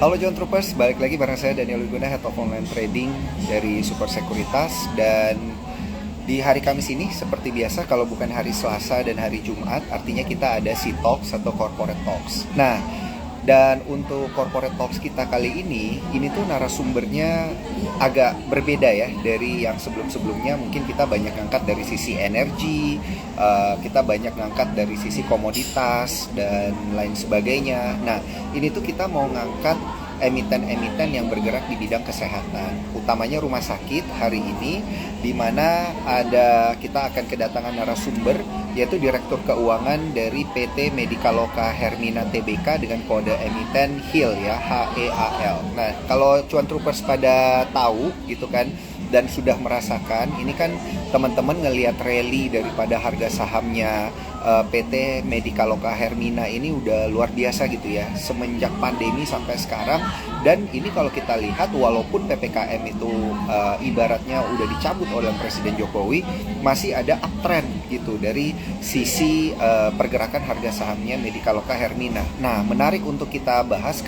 Halo John Troopers, balik lagi bareng saya Daniel Wiguna, Head of Online Trading dari Super Sekuritas. Dan di hari Kamis ini, seperti biasa, kalau bukan hari Selasa dan hari Jumat, artinya kita ada C-Talks atau Corporate Talks. Nah, dan untuk Corporate Talks kita kali ini tuh narasumbernya agak berbeda ya dari yang sebelum-sebelumnya. Mungkin kita banyak ngangkat dari sisi energi, kita banyak ngangkat dari sisi komoditas dan lain sebagainya. Nah, ini tuh kita mau ngangkat emiten-emiten yang bergerak di bidang kesehatan, utamanya rumah sakit hari ini, di mana kita akan kedatangan narasumber yaitu Direktur Keuangan dari PT Medikaloka Hermina Tbk dengan kode emiten HEAL ya, HEAL. Nah, kalau Cuan Troopers pada tahu gitu kan dan sudah merasakan, ini kan teman-teman ngelihat rally daripada harga sahamnya PT Medikaloka Hermina ini udah luar biasa gitu ya semenjak pandemi sampai sekarang. Dan ini kalau kita lihat walaupun PPKM itu ibaratnya udah dicabut oleh Presiden Jokowi, masih ada uptrend gitu dari sisi pergerakan harga sahamnya Medikaloka Hermina. Nah, menarik untuk kita bahas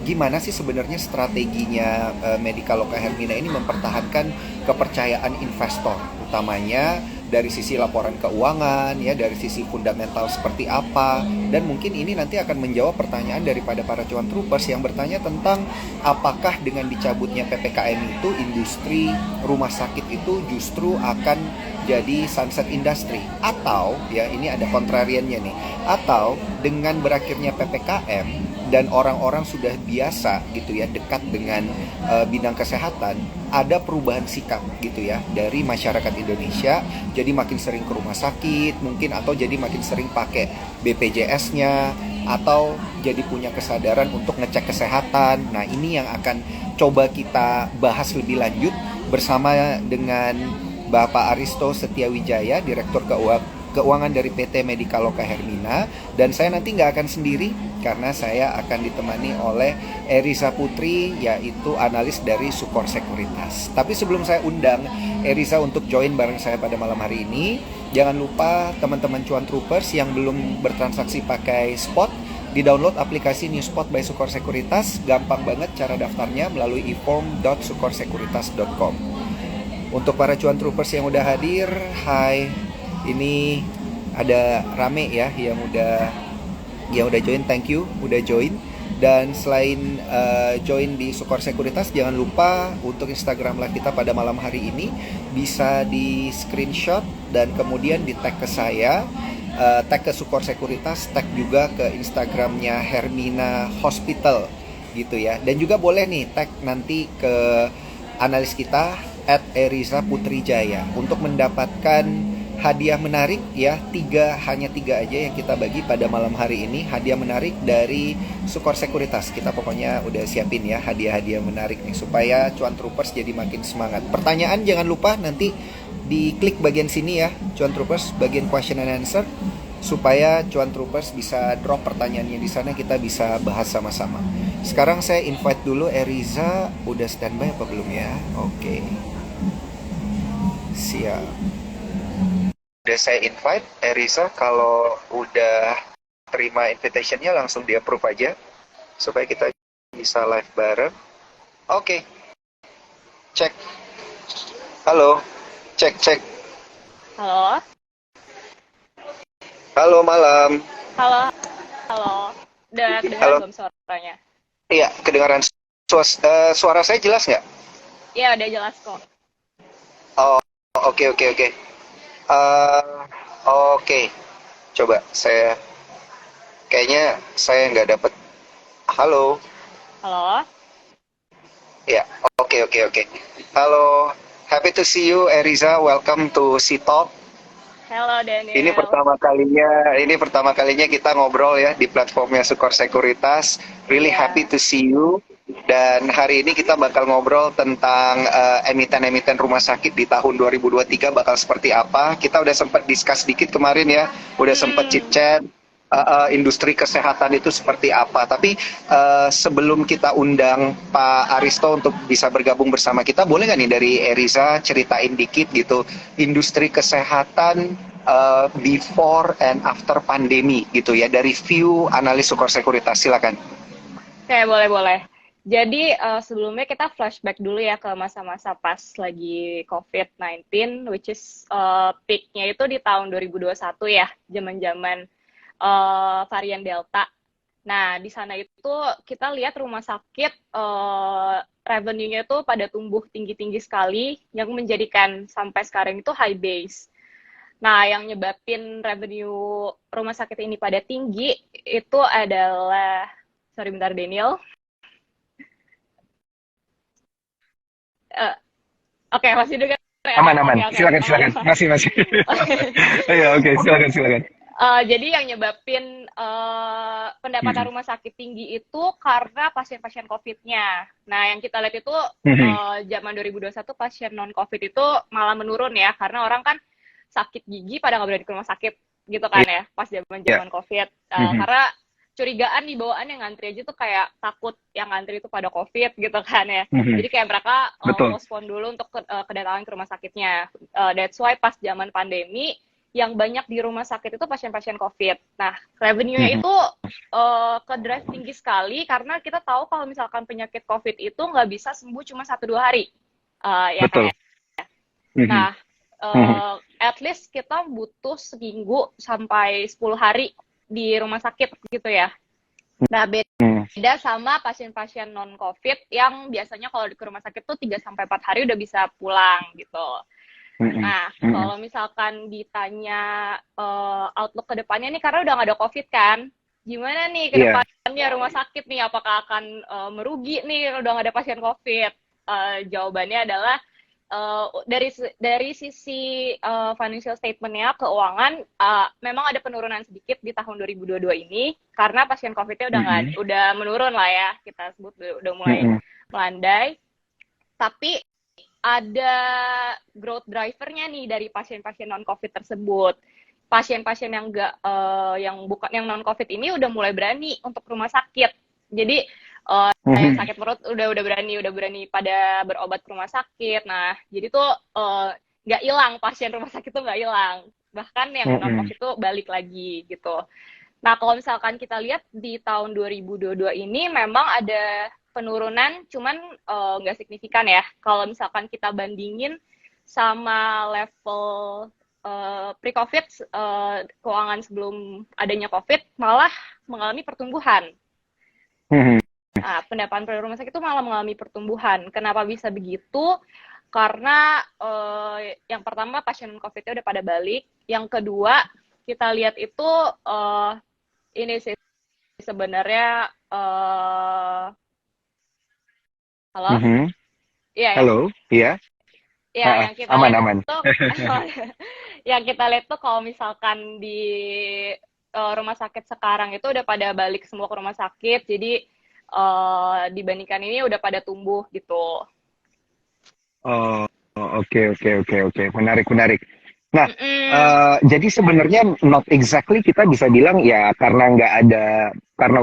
gimana sih sebenarnya strateginya Medikaloka Hermina ini mempertahankan kepercayaan investor, utamanya dari sisi laporan keuangan ya, dari sisi fundamental seperti apa. Dan mungkin ini nanti akan menjawab pertanyaan daripada para cuan troopers yang bertanya tentang apakah dengan dicabutnya PPKM itu industri rumah sakit itu justru akan jadi sunset industry, atau ya ini ada kontrariannya nih, atau dengan berakhirnya PPKM dan orang-orang sudah biasa gitu ya dekat dengan bidang kesehatan, ada perubahan sikap gitu ya dari masyarakat Indonesia, jadi makin sering ke rumah sakit mungkin, atau jadi makin sering pakai BPJS-nya, atau jadi punya kesadaran untuk ngecek kesehatan. Nah, ini yang akan coba kita bahas lebih lanjut bersama dengan Bapak Aristo Setiawijaya, Direktur Keuangan dari PT Medikaloka Hermina. Dan saya nanti nggak akan sendiri, karena saya akan ditemani oleh Eriza Putri, yaitu analis dari Sukor Sekuritas. Tapi sebelum saya undang Eriza untuk join bareng saya pada malam hari ini, jangan lupa teman-teman cuan troopers yang belum bertransaksi pakai spot, di-download aplikasi Newspot by Sukor Sekuritas. Gampang banget cara daftarnya melalui e-form.sukorsekuritas.com. Untuk para cuan troopers yang udah hadir, hai. Ini ada rame ya yang udah join, thank you udah join. Dan selain join di Sukor Sekuritas, jangan lupa untuk Instagram live kita pada malam hari ini bisa di screenshot dan kemudian di tag ke saya, tag ke Sukor Sekuritas, tag juga ke Instagramnya Hermina Hospital gitu ya. Dan juga boleh nih tag nanti ke analis kita @Eriza Putrijaya untuk mendapatkan hadiah menarik ya. Hanya tiga aja yang kita bagi pada malam hari ini, hadiah menarik dari Sukor Sekuritas. Kita pokoknya udah siapin ya hadiah-hadiah menarik nih supaya cuan troopers jadi makin semangat. Pertanyaan jangan lupa nanti diklik bagian sini ya, cuan troopers, bagian question and answer, supaya cuan troopers bisa drop pertanyaannya di sana, kita bisa bahas sama-sama. Sekarang saya invite dulu Eriza. Udah standby apa belum ya? Oke. Siap. Udah saya invite Eriza, kalau udah terima invitationnya langsung di approve aja supaya kita bisa live bareng. Oke. Cek. Halo. Cek. Halo. Halo, malam. Halo. Udah kedengaran belum suaranya? Iya, kedengaran. Suara saya jelas nggak? Iya, udah jelas kok. Oh, oke. Oke. Coba kayaknya saya nggak dapet. Halo. Halo. Ya, oke. Halo, happy to see you, Eriza. Welcome to C-Talk. Halo Daniel. Ini pertama kalinya kita ngobrol ya di platformnya Sukor Sekuritas. Really happy to see you. Dan hari ini kita bakal ngobrol tentang emiten-emiten rumah sakit di tahun 2023 bakal seperti apa. Kita udah sempat discuss dikit kemarin ya, udah sempat chit-chat industri kesehatan itu seperti apa. Tapi sebelum kita undang Pak Aristo untuk bisa bergabung bersama kita, boleh nggak nih dari Eriza ceritain dikit gitu industri kesehatan before and after pandemi gitu ya, dari view analis Sukor Sekuritas, silakan. Oke, boleh-boleh. Jadi sebelumnya kita flashback dulu ya ke masa-masa pas lagi COVID-19, which is peak-nya itu di tahun 2021 ya, zaman-zaman varian Delta. Nah, di sana itu kita lihat rumah sakit revenue-nya itu pada tumbuh tinggi-tinggi sekali, yang menjadikan sampai sekarang itu high base. Nah, yang nyebabin revenue rumah sakit ini pada tinggi itu adalah, sorry bentar Daniel. Eh, Oke, masih dengar ya? Aman, aman. Oke, oke. Silakan, Aman, silakan. aman. Masih, masih. Ayo, oke, silakan, silakan. Jadi yang nyebabin pendapatan Mhm. rumah sakit tinggi itu karena pasien-pasien COVID-nya. Nah, yang kita lihat itu Mhm. zaman 2021 pasien non-COVID itu malah menurun ya, karena orang kan sakit gigi pada nggak berani ke rumah sakit gitu kan ya, pas Iya. zaman-zaman COVID. Mhm. Karena curigaan di bawaan yang ngantri aja tuh kayak takut yang ngantri itu pada COVID gitu kan ya. Mhm. Jadi kayak mereka Betul. postpone dulu untuk kedatangan ke rumah sakitnya. That's why pas zaman pandemi yang banyak di rumah sakit itu pasien-pasien COVID. Nah, revenue-nya Mhm. itu ke drive tinggi sekali karena kita tahu kalau misalkan penyakit COVID itu nggak bisa sembuh cuma 1-2 hari, ya kan Betul. ya. Mhm. Nah, Mhm. at least kita butuh seminggu sampai 10 hari di rumah sakit gitu ya. Nah, Mhm. beda sama pasien-pasien non-COVID yang biasanya kalau di rumah sakit tuh 3-4 hari udah bisa pulang gitu. Mhm. Nah, Mhm. kalau misalkan ditanya outlook ke depannya nih, karena udah nggak ada COVID kan, gimana nih ke Iya. depannya rumah sakit nih, apakah akan merugi nih udah nggak ada pasien COVID? Jawabannya adalah dari sisi financial statement-nya, keuangan, memang ada penurunan sedikit di tahun 2022 ini, karena pasien COVID-nya Mhm. udah menurun lah ya, kita sebut udah mulai Mhm. melandai, tapi ada growth drivernya nih dari pasien-pasien non-COVID tersebut. Pasien-pasien yang enggak yang bukan yang non-COVID ini udah mulai berani untuk rumah sakit. Jadi yang Mhm. sakit perut udah berani pada berobat ke rumah sakit. Nah, jadi tuh nggak hilang pasien rumah sakit tuh nggak hilang. Bahkan yang Mhm. non-COVID tuh balik lagi gitu. Nah, kalau misalkan kita lihat di tahun 2022 ini memang ada penurunan, cuman nggak signifikan ya. Kalau misalkan kita bandingin sama level pre-COVID, keuangan sebelum adanya COVID, malah mengalami pertumbuhan. Mhm. Nah, pendapatan per rumah sakit itu malah mengalami pertumbuhan. Kenapa bisa begitu? Karena yang pertama pasien COVID-nya udah pada balik. Yang kedua, kita lihat itu ini sih sebenarnya halo, Mhm. iya ya, Halo. Iya. ya Ah, ah. yang kita Aman, lihat aman. tuh yang kita lihat tuh kalau misalkan di rumah sakit sekarang itu udah pada balik semua ke rumah sakit, jadi dibandingkan ini udah pada tumbuh gitu. Oh, oke, oke, oke, oke. Menarik, menarik. Nah, Mm-mm. jadi sebenarnya not exactly kita bisa bilang ya karena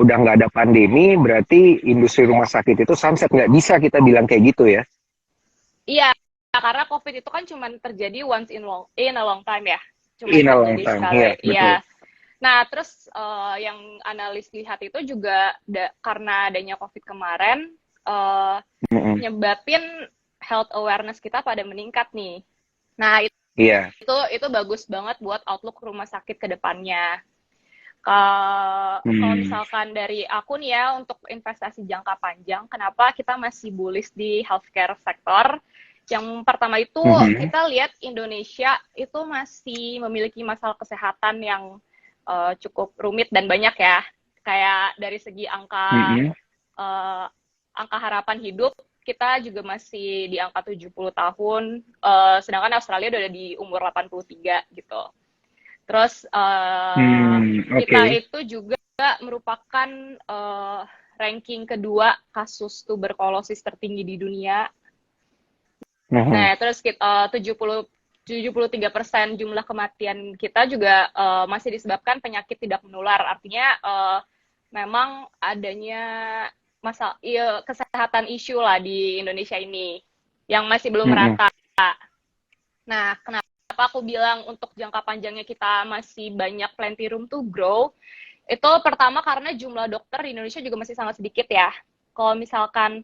udah nggak ada pandemi, berarti industri rumah sakit itu sunset. Nggak bisa kita bilang kayak gitu ya. Iya, karena COVID itu kan cuma terjadi once in a long time ya, cuman In a long terjadi time. sekali. Iya, Iya. betul. Nah, terus yang analis lihat itu juga karena adanya COVID kemarin, uh, Mm-mm. nyebabin health awareness kita pada meningkat nih. Nah, Iya. itu bagus banget buat outlook rumah sakit ke depannya. Kalau Hmm. misalkan dari aku nih ya, untuk investasi jangka panjang, kenapa kita masih bullish di healthcare sektor? Yang pertama itu, Mhm. kita lihat Indonesia itu masih memiliki masalah kesehatan yang cukup rumit dan banyak ya. Kayak dari segi Mhm. uh, angka harapan hidup, kita juga masih di angka 70 tahun, sedangkan Australia udah di umur 83 gitu. Terus Oke. kita itu juga merupakan ranking kedua kasus tuberkulosis tertinggi di dunia. Mhm. Nah, terus kita 73% jumlah kematian kita juga masih disebabkan penyakit tidak menular. Artinya memang adanya masalah kesehatan isu lah di Indonesia ini yang masih belum Mhm. merata. Nah, kenapa aku bilang untuk jangka panjangnya kita masih banyak plenty room to grow? Itu pertama karena jumlah dokter di Indonesia juga masih sangat sedikit ya. Kalau misalkan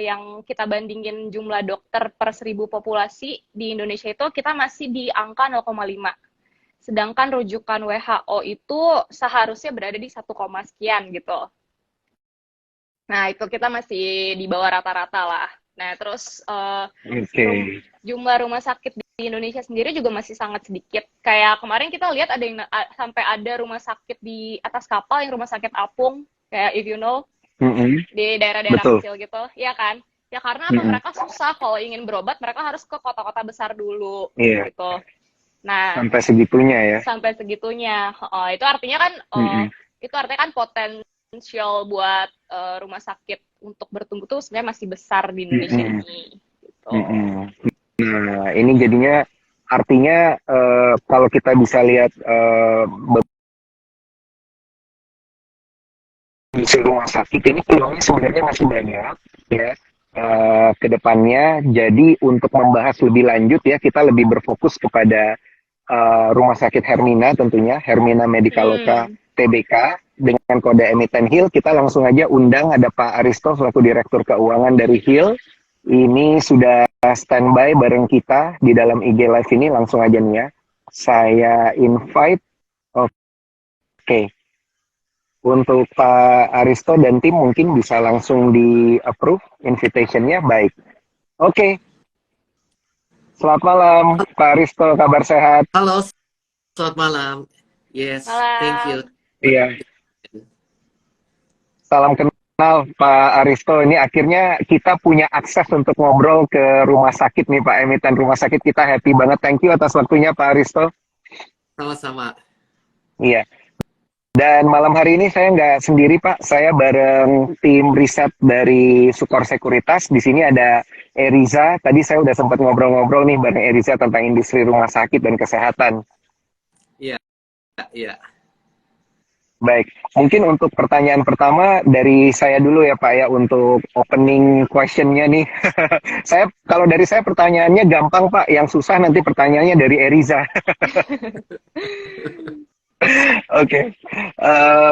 yang kita bandingin jumlah dokter per 1.000 populasi di Indonesia itu kita masih di angka 0,5. Sedangkan rujukan WHO itu seharusnya berada di 1, sekian gitu. Nah, itu kita masih di bawah rata-rata lah. Nah, terus jumlah rumah sakit di Indonesia sendiri juga masih sangat sedikit. Kayak kemarin kita lihat ada yang sampai ada rumah sakit di atas kapal, yang rumah sakit apung, kayak if you know, di daerah-daerah kecil gitu, ya kan? Ya karena apa? Mereka susah kalau ingin berobat, mereka harus ke kota-kota besar dulu, gitu. Nah, sampai segitunya ya? Sampai segitunya. Itu artinya kan, itu artinya kan potensial buat rumah sakit untuk bertumbuh tuh sebenarnya masih besar di Indonesia ini. Gitu. Nah, ini jadinya artinya kalau kita bisa lihat di rumah sakit ini peluangnya sebenarnya masih banyak ya ke depannya. Jadi untuk membahas lebih lanjut ya, kita lebih berfokus kepada Rumah Sakit Hermina tentunya, Hermina Medicaloka Tbk dengan kode emiten HIL. Kita langsung aja undang ada Pak Aristo selaku Direktur Keuangan dari HIL. Ini sudah standby bareng kita di dalam IG Live ini. Langsung aja nih ya, saya invite. Oke. Untuk Pak Aristo dan tim mungkin bisa langsung di-approve invitation-nya. Baik. Oke. Selamat malam, Pak Aristo. Kabar sehat? Halo, selamat malam. Yes, thank you. Iya. Salam kenal, Pak Aristo. Ini akhirnya kita punya akses untuk ngobrol ke rumah sakit nih, Pak. Emiten rumah sakit, kita happy banget. Thank you atas waktunya, Pak Aristo. Sama-sama. Iya. Dan malam hari ini saya nggak sendiri, Pak. Saya bareng tim riset dari Sukor Sekuritas. Di sini ada Eriza. Tadi saya udah sempat ngobrol-ngobrol nih bareng Eriza tentang industri rumah sakit dan kesehatan. Iya, iya. Baik, mungkin untuk pertanyaan pertama dari saya dulu ya, Pak, ya, untuk opening question-nya nih. Kalau dari saya pertanyaannya gampang, Pak. Yang susah nanti pertanyaannya dari Eriza. Oke.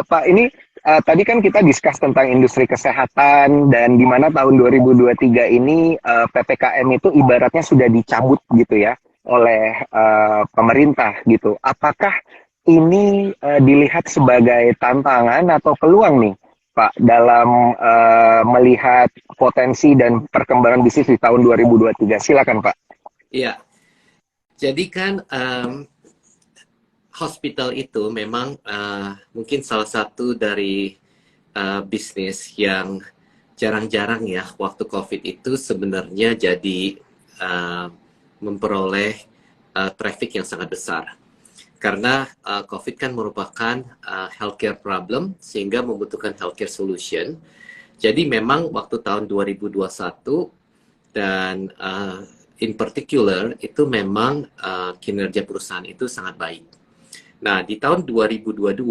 Pak, ini tadi kan kita discuss tentang industri kesehatan dan di mana tahun 2023 ini PPKM itu ibaratnya sudah dicabut gitu ya oleh pemerintah gitu. Apakah ini dilihat sebagai tantangan atau peluang nih, Pak, dalam melihat potensi dan perkembangan bisnis di tahun 2023? Silakan, Pak. Iya. Jadi kan hospital itu memang mungkin salah satu dari bisnis yang jarang-jarang ya waktu COVID itu sebenarnya jadi memperoleh traffic yang sangat besar. Karena COVID kan merupakan healthcare problem sehingga membutuhkan healthcare solution. Jadi memang waktu tahun 2021 dan in particular itu memang kinerja perusahaan itu sangat baik. Nah, di tahun 2022,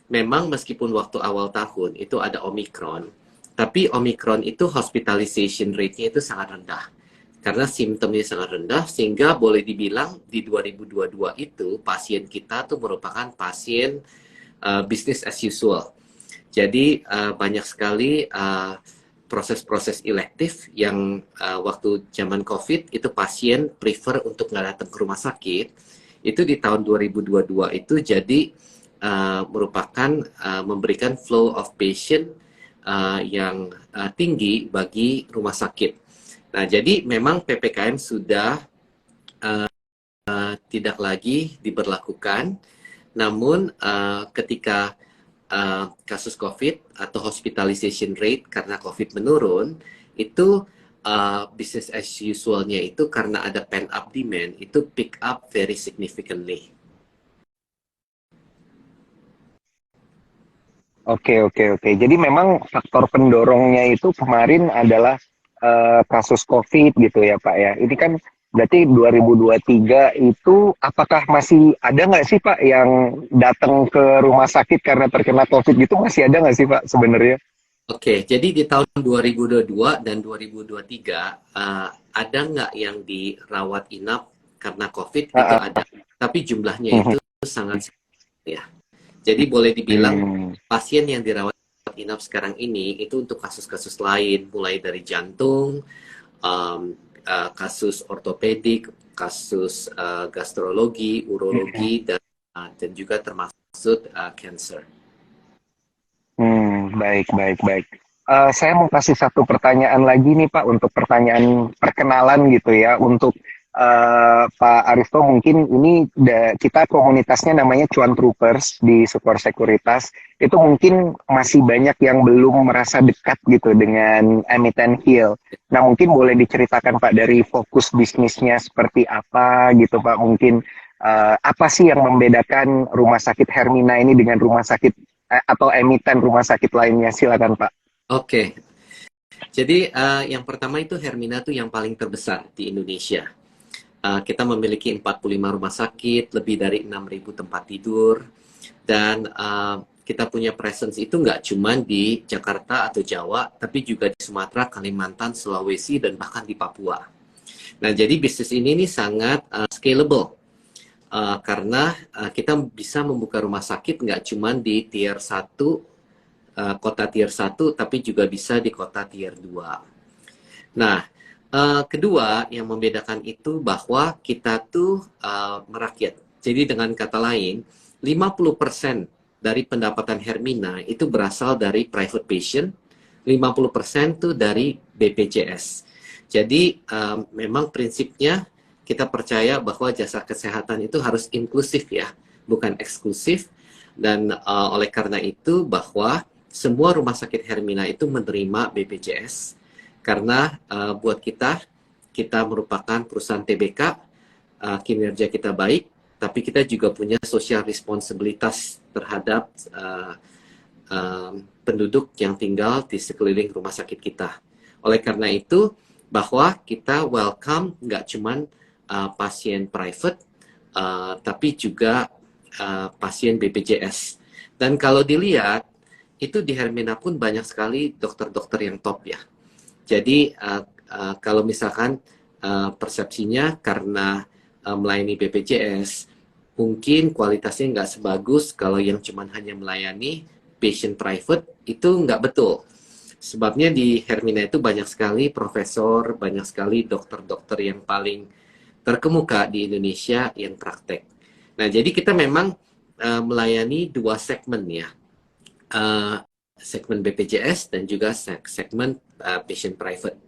memang meskipun waktu awal tahun itu ada Omicron, tapi Omicron itu hospitalization rate-nya itu sangat rendah. Karena simptomnya sangat rendah, sehingga boleh dibilang di 2022 itu pasien kita tuh merupakan pasien business as usual. Jadi banyak sekali proses-proses elektif yang waktu zaman COVID itu pasien prefer untuk nggak datang ke rumah sakit. Itu di tahun 2022 itu jadi merupakan memberikan flow of patient yang tinggi bagi rumah sakit. Nah, jadi memang PPKM sudah tidak lagi diberlakukan, namun ketika kasus COVID atau hospitalization rate karena COVID menurun, itu business as usual-nya itu karena ada pent up demand itu pick up very significantly. Oke. Jadi memang faktor pendorongnya itu kemarin adalah kasus COVID gitu ya, Pak ya. Ini kan berarti 2023 itu apakah masih ada nggak sih, Pak, yang datang ke rumah sakit karena terkena COVID gitu, masih ada nggak sih, Pak, sebenarnya? Oke, jadi di tahun 2022 dan 2023 ada nggak yang dirawat inap karena COVID? Itu ada, tapi jumlahnya itu sangat sedikit ya. Jadi boleh dibilang Hmm. pasien yang dirawat inap sekarang ini itu untuk kasus-kasus lain, mulai dari jantung, um, kasus ortopedik, kasus gastrologi, urologi, dan juga termasuk cancer. Baik, baik, baik. Saya mau kasih satu pertanyaan lagi nih Pak, untuk pertanyaan perkenalan gitu ya, untuk Pak Aristo. Mungkin ini kita komunitasnya namanya Cuan Troopers di Super Sekuritas. Itu mungkin masih banyak yang belum merasa dekat gitu dengan emiten Hill. Nah mungkin boleh diceritakan Pak, dari fokus bisnisnya seperti apa gitu Pak. Mungkin apa sih yang membedakan rumah sakit Hermina ini dengan rumah sakit atau emiten rumah sakit lainnya? Silakan Pak. Oke, jadi yang pertama itu Hermina tuh yang paling terbesar di Indonesia. Kita memiliki 45 rumah sakit, lebih dari 6.000 tempat tidur, dan kita punya presence itu nggak cuma di Jakarta atau Jawa, tapi juga di Sumatera, Kalimantan, Sulawesi, dan bahkan di Papua. Nah, jadi bisnis ini nih sangat scalable, karena kita bisa membuka rumah sakit nggak cuma di tier 1, kota tier 1, tapi juga bisa di kota tier 2. Nah, kedua yang membedakan itu bahwa kita tuh merakyat. Jadi dengan kata lain, 50% dari pendapatan Hermina itu berasal dari private patient, 50% tuh dari BPJS. Jadi memang prinsipnya kita percaya bahwa jasa kesehatan itu harus inklusif ya, bukan eksklusif. Dan oleh karena itu bahwa semua rumah sakit Hermina itu menerima BPJS, karena buat kita merupakan perusahaan TBK, kinerja kita baik, tapi kita juga punya social responsibilitas terhadap penduduk yang tinggal di sekeliling rumah sakit kita. Oleh karena itu, bahwa kita welcome nggak cuman pasien private, tapi juga pasien BPJS. Dan kalau dilihat, itu di Hermina pun banyak sekali dokter-dokter yang top ya. Jadi kalau misalkan persepsinya karena melayani BPJS, mungkin kualitasnya nggak sebagus kalau yang cuma hanya melayani patient private, itu nggak betul. Sebabnya di Hermina itu banyak sekali profesor, banyak sekali dokter-dokter yang paling terkemuka di Indonesia yang praktek. Nah, jadi kita memang melayani dua segmen ya. Segmen BPJS dan juga segmen patient private.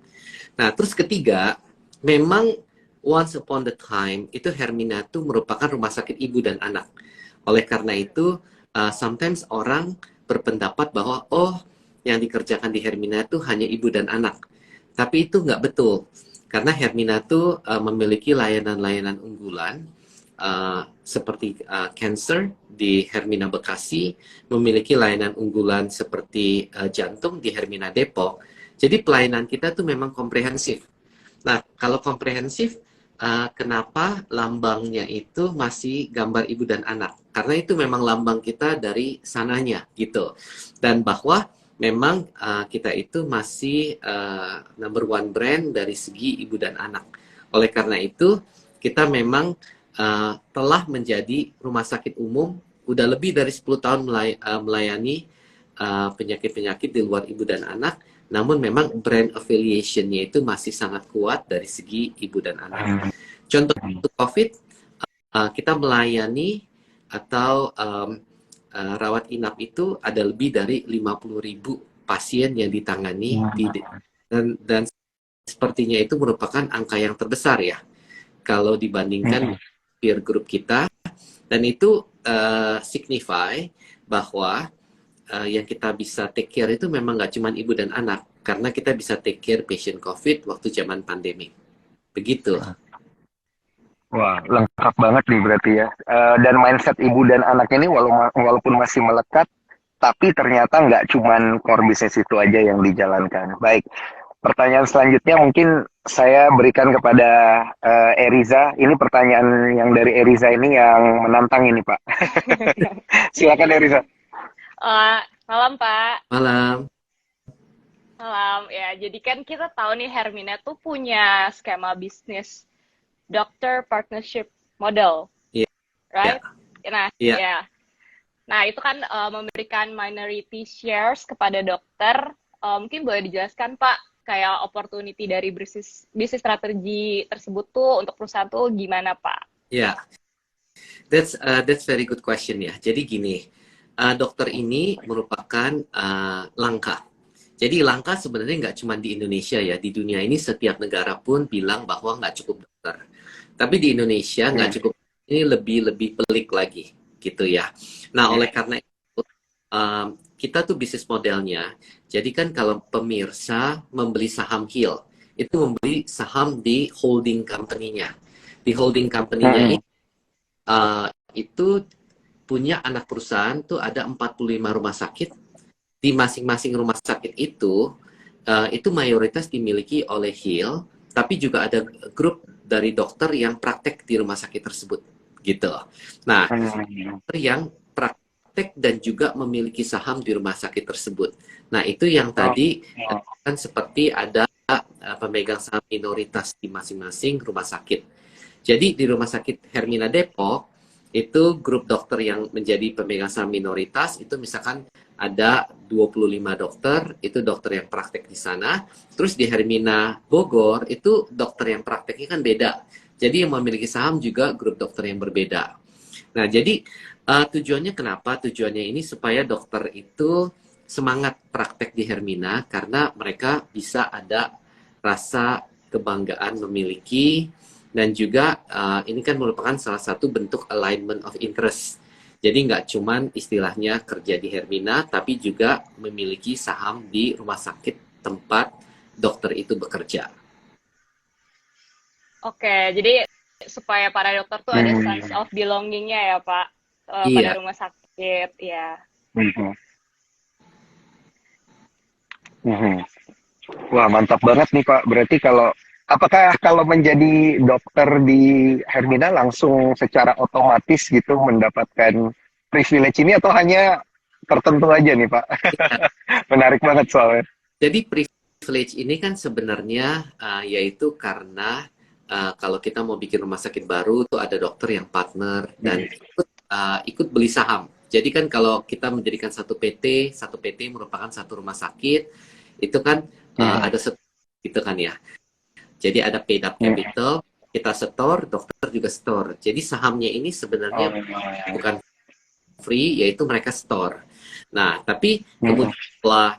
Nah, terus ketiga, memang once upon the time itu Hermina itu merupakan rumah sakit ibu dan anak. Oleh karena itu, sometimes orang berpendapat bahwa yang dikerjakan di Hermina itu hanya ibu dan anak. Tapi itu nggak betul. Karena Hermina itu memiliki layanan-layanan unggulan seperti cancer di Hermina Bekasi, memiliki layanan unggulan seperti jantung di Hermina Depok. Jadi pelayanan kita tuh memang komprehensif. Nah, kalau komprehensif, kenapa lambangnya itu masih gambar ibu dan anak? Karena itu memang lambang kita dari sananya gitu. Dan bahwa memang kita itu masih number one brand dari segi ibu dan anak. Oleh karena itu, kita memang telah menjadi rumah sakit umum, udah lebih dari 10 tahun melayani penyakit-penyakit di luar ibu dan anak, namun memang brand affiliation-nya itu masih sangat kuat dari segi ibu dan anak. Contoh untuk COVID, kita melayani atau rawat inap itu ada lebih dari 50.000 pasien yang ditangani dan sepertinya itu merupakan angka yang terbesar ya kalau dibandingkan peer group kita, dan itu signify bahwa yang kita bisa take care itu memang nggak cuma ibu dan anak, karena kita bisa take care patient COVID waktu zaman pandemi. Begitu. Wah, lengkap banget nih berarti ya. Dan mindset ibu dan anak ini walaupun masih melekat, tapi ternyata nggak cuman core bisnis itu aja yang dijalankan. Baik, pertanyaan selanjutnya mungkin saya berikan kepada Eriza. Ini pertanyaan yang dari Eriza ini yang menantang ini, Pak. Silakan Eriza. Malam Pak. Malam. Malam ya. Jadi kan kita tahu nih Hermina tuh punya skema bisnis doctor partnership model, Iya. right? Nah, Iya. ya. Nah, itu kan memberikan minority shares kepada dokter. Mungkin boleh dijelaskan, Pak, kayak opportunity dari bisnis strategi tersebut tuh untuk perusahaan tuh gimana, Pak? Ya, that's very good question ya. Jadi gini, dokter ini merupakan langka. Jadi langka sebenarnya nggak cuma di Indonesia ya, di dunia ini setiap negara pun bilang bahwa nggak cukup dokter. Tapi di Indonesia nggak cukup, ini lebih pelik lagi gitu ya. Nah oleh karena itu kita tuh bisnis modelnya, jadi kan kalau pemirsa membeli saham Hill, itu membeli saham di holding company-nya. Di holding company-nya itu punya anak perusahaan tuh ada 45 rumah sakit. Di masing-masing rumah sakit itu mayoritas dimiliki oleh Hill, tapi juga ada grup dari dokter yang praktek di rumah sakit tersebut, gitu. Nah, dokter yang praktek dan juga memiliki saham di rumah sakit tersebut. Nah, itu yang tadi kan seperti ada pemegang saham minoritas di masing-masing rumah sakit. Jadi di Rumah Sakit Hermina Depok itu grup dokter yang menjadi pemegang saham minoritas itu misalkan ada 25 dokter, itu dokter yang praktek di sana. Terus di Hermina Bogor itu dokter yang prakteknya kan beda. Jadi yang memiliki saham juga grup dokter yang berbeda. Nah, jadi tujuannya kenapa? Tujuannya ini supaya dokter itu semangat praktek di Hermina karena mereka bisa ada rasa kebanggaan memiliki dan juga ini kan merupakan salah satu bentuk alignment of interest. Jadi nggak cuman istilahnya kerja di Hermina, tapi juga memiliki saham di rumah sakit tempat dokter itu bekerja. Oke, jadi supaya para dokter tuh ada sense of belonging-nya ya, Pak, pada Iya. rumah sakit, ya. Wah, mantap banget nih Pak. Berarti apakah kalau menjadi dokter di Hermina langsung secara otomatis gitu mendapatkan privilege ini atau hanya tertentu aja nih Pak? Menarik banget soalnya. Jadi privilege ini kan sebenarnya yaitu karena kalau kita mau bikin rumah sakit baru tuh ada dokter yang partner dan ikut beli saham. Jadi kan kalau kita mendirikan satu PT merupakan satu rumah sakit, itu kan ada gitu kan ya. Jadi ada paid up capital, kita store, dokter juga store. Jadi sahamnya ini sebenarnya bukan free, yaitu mereka store. Nah, tapi kemudian setelah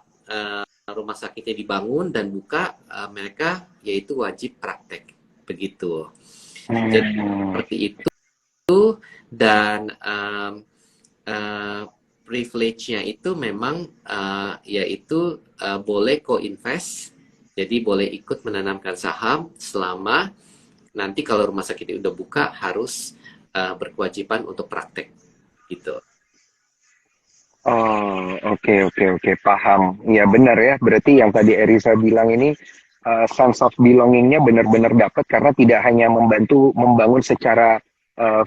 rumah sakitnya dibangun dan buka, mereka yaitu wajib praktek. Begitu. Jadi seperti itu dan privilege-nya itu memang yaitu boleh co-invest, jadi boleh ikut menanamkan saham selama nanti kalau rumah sakit udah buka harus berkewajiban untuk praktek gitu. Oh, oke, paham. Ya benar ya. Berarti yang tadi Eriza bilang ini sense of belonging-nya benar-benar dapat karena tidak hanya membangun secara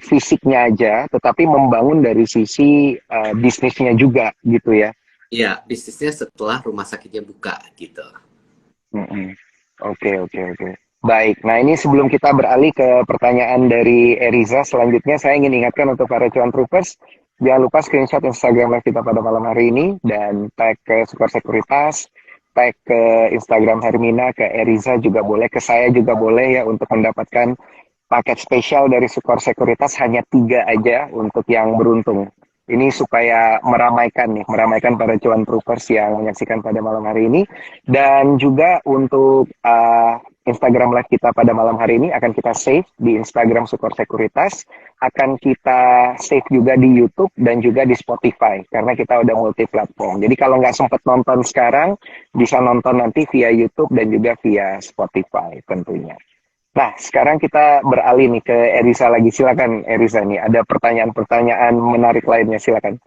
fisiknya aja, tetapi membangun dari sisi bisnisnya juga gitu ya. Iya, bisnisnya setelah rumah sakitnya buka gitu. Oke. Baik, nah ini sebelum kita beralih ke pertanyaan dari Eriza, selanjutnya saya ingin ingatkan untuk para cuan troopers, jangan lupa screenshot Instagram live kita pada malam hari ini, dan tag ke Sukor Sekuritas, tag ke Instagram Hermina, ke Eriza juga boleh, ke saya juga boleh ya, untuk mendapatkan paket spesial dari Sukor Sekuritas, hanya 3 aja untuk yang beruntung. Ini supaya meramaikan para cuan troopers yang menyaksikan pada malam hari ini. Dan juga untuk Instagram live kita pada malam hari ini akan kita save di Instagram Sukor Sekuritas, akan kita save juga di YouTube dan juga di Spotify karena kita udah multi platform. Jadi kalau nggak sempat nonton sekarang, bisa nonton nanti via YouTube dan juga via Spotify tentunya. Nah, sekarang kita beralih nih ke Eriza lagi. Silakan Eriza nih, ada pertanyaan-pertanyaan menarik lainnya, silakan.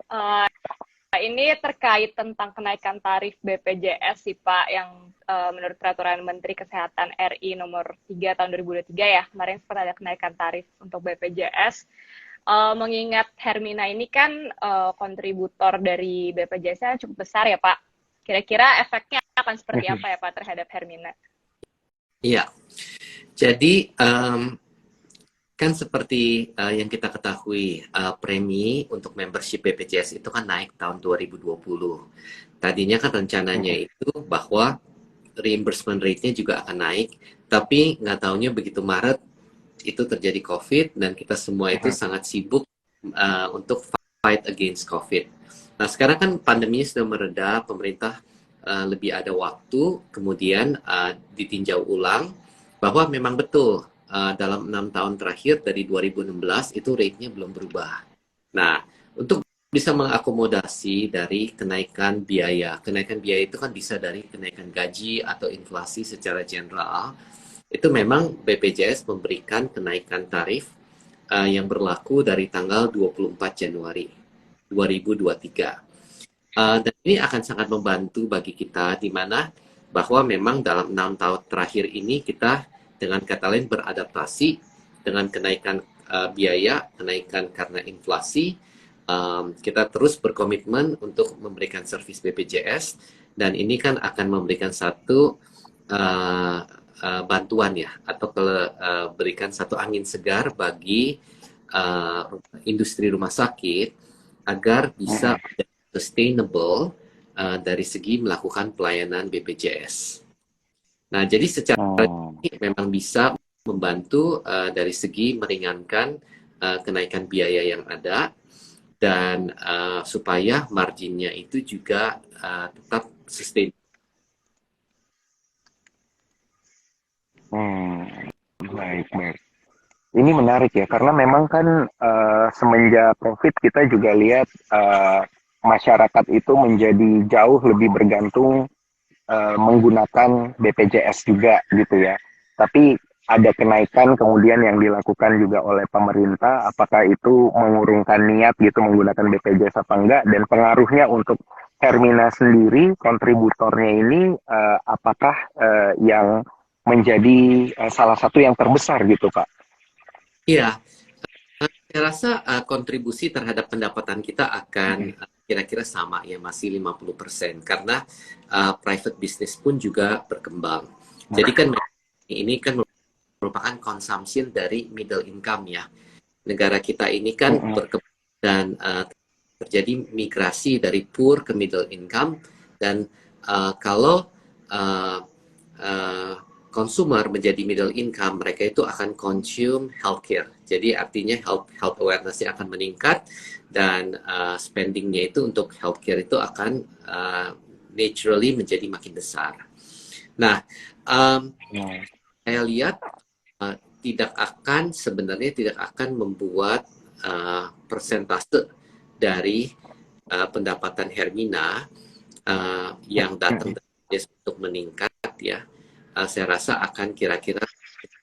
Ini terkait tentang kenaikan tarif BPJS sih Pak, yang menurut Peraturan Menteri Kesehatan RI nomor 3 tahun 2023 ya, kemarin sempat ada kenaikan tarif untuk BPJS. Mengingat Hermina ini kan kontributor dari BPJS-nya cukup besar ya Pak. Kira-kira efeknya akan seperti apa ya Pak terhadap Hermina? Iya, jadi kan seperti yang kita ketahui, premi untuk membership BPJS itu kan naik tahun 2020. Tadinya kan rencananya itu bahwa reimbursement rate-nya juga akan naik, tapi nggak taunya begitu Maret itu terjadi COVID dan kita semua itu sangat sibuk untuk fight against COVID. Nah sekarang kan pandeminya sudah mereda, pemerintah lebih ada waktu, kemudian ditinjau ulang bahwa memang betul dalam 6 tahun terakhir dari 2016 itu rate-nya belum berubah. Nah untuk bisa mengakomodasi dari kenaikan biaya itu kan bisa dari kenaikan gaji atau inflasi secara general. Itu memang BPJS memberikan kenaikan tarif yang berlaku dari tanggal 24 Januari 2023. Dan ini akan sangat membantu bagi kita di mana bahwa memang dalam 6 tahun terakhir ini kita dengan kata lain beradaptasi dengan kenaikan biaya, kenaikan karena inflasi. Kita terus berkomitmen untuk memberikan servis BPJS dan ini kan akan memberikan satu bantuan ya atau berikan satu angin segar bagi industri rumah sakit agar bisa sustainable dari segi melakukan pelayanan BPJS. Nah, jadi secara ini memang bisa membantu dari segi meringankan kenaikan biaya yang ada dan supaya marginnya itu juga tetap sustain. Baik, baik. Ini menarik ya, karena memang kan semenjak COVID kita juga lihat masyarakat itu menjadi jauh lebih bergantung menggunakan BPJS juga gitu ya. Tapi ada kenaikan kemudian yang dilakukan juga oleh pemerintah, apakah itu mengurungkan niat gitu menggunakan BPJS apa enggak, dan pengaruhnya untuk Hermina sendiri, kontributornya ini apakah yang menjadi salah satu yang terbesar gitu Pak? Iya, saya rasa kontribusi terhadap pendapatan kita akan kira-kira sama ya, masih 50% karena private business pun juga berkembang. Jadi kan ini kan merupakan consumption dari middle income ya. Negara kita ini kan berkembang dan terjadi migrasi dari poor ke middle income dan kalau consumer menjadi middle income, mereka itu akan consume healthcare. Jadi artinya health awareness-nya akan meningkat dan spending-nya itu untuk healthcare itu akan naturally menjadi makin besar. Nah, saya lihat sebenarnya tidak akan membuat persentase dari pendapatan Hermina yang datang untuk meningkat ya. Saya rasa akan kira-kira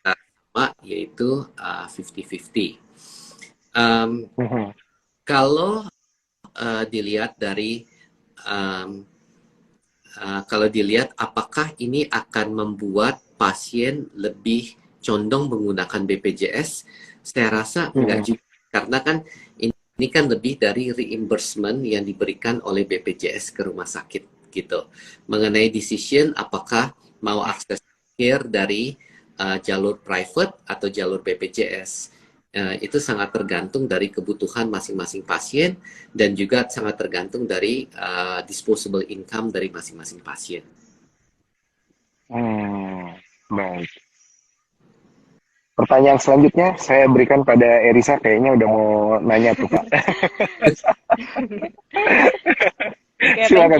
sama, yaitu 50-50. Kalau dilihat dari kalau dilihat apakah ini akan membuat pasien lebih condong menggunakan BPJS, saya rasa enggak juga, karena kan ini kan lebih dari reimbursement yang diberikan oleh BPJS ke rumah sakit gitu. Mengenai decision apakah mau akses care dari jalur private atau jalur BPJS, itu sangat tergantung dari kebutuhan masing-masing pasien dan juga sangat tergantung dari disposable income dari masing-masing pasien. Baik. Pertanyaan selanjutnya saya berikan pada Erisa, kayaknya udah mau nanya tuh Pak. Silakan.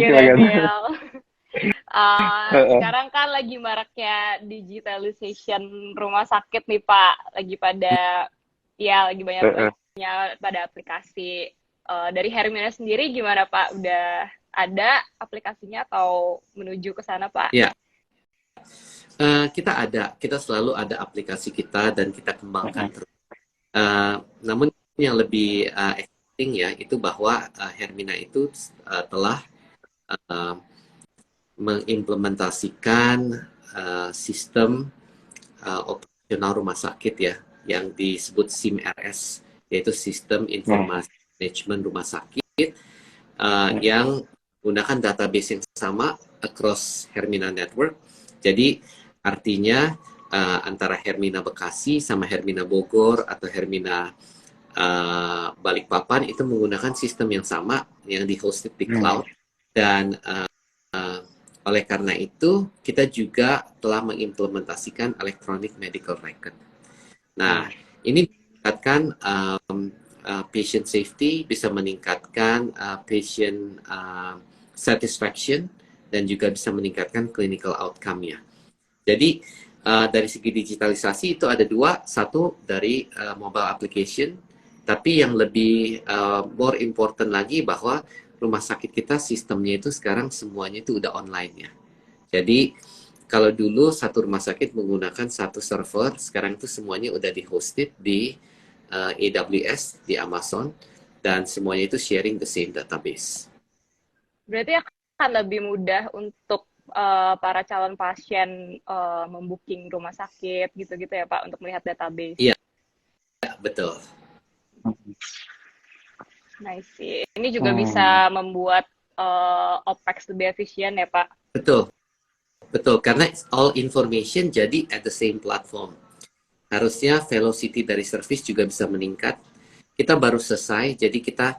Sekarang kan lagi maraknya digitalization rumah sakit nih Pak, lagi banyak pada aplikasi. Dari Hermina sendiri gimana Pak? Udah ada aplikasinya atau menuju ke sana Pak? Ya, kita selalu ada aplikasi kita dan kita kembangkan terus. Namun yang lebih exciting ya itu bahwa Hermina itu telah mengimplementasikan sistem operasional rumah sakit ya, yang disebut SIMRS, yaitu Sistem Informasi Manajemen Rumah Sakit, yang menggunakan database yang sama across Hermina Network. Jadi artinya antara Hermina Bekasi sama Hermina Bogor atau Hermina Balikpapan itu menggunakan sistem yang sama yang di-hosted di cloud. Dan oleh karena itu kita juga telah mengimplementasikan electronic medical record. Nah, ini meningkatkan patient safety, bisa meningkatkan patient satisfaction, dan juga bisa meningkatkan clinical outcome-nya. Jadi dari segi digitalisasi itu ada dua, satu dari mobile application, tapi yang lebih more important lagi bahwa rumah sakit kita sistemnya itu sekarang semuanya itu udah online ya. Jadi kalau dulu satu rumah sakit menggunakan satu server, sekarang itu semuanya udah di-hosted di AWS, di Amazon, dan semuanya itu sharing the same database. Berarti akan lebih mudah untuk para calon pasien membooking rumah sakit gitu-gitu ya Pak, untuk melihat database. Iya, betul. Nice sih. Ini juga bisa membuat OPEX lebih efisien ya Pak. Betul, betul. Karena all information jadi at the same platform. Harusnya velocity dari service juga bisa meningkat. Kita baru selesai, jadi kita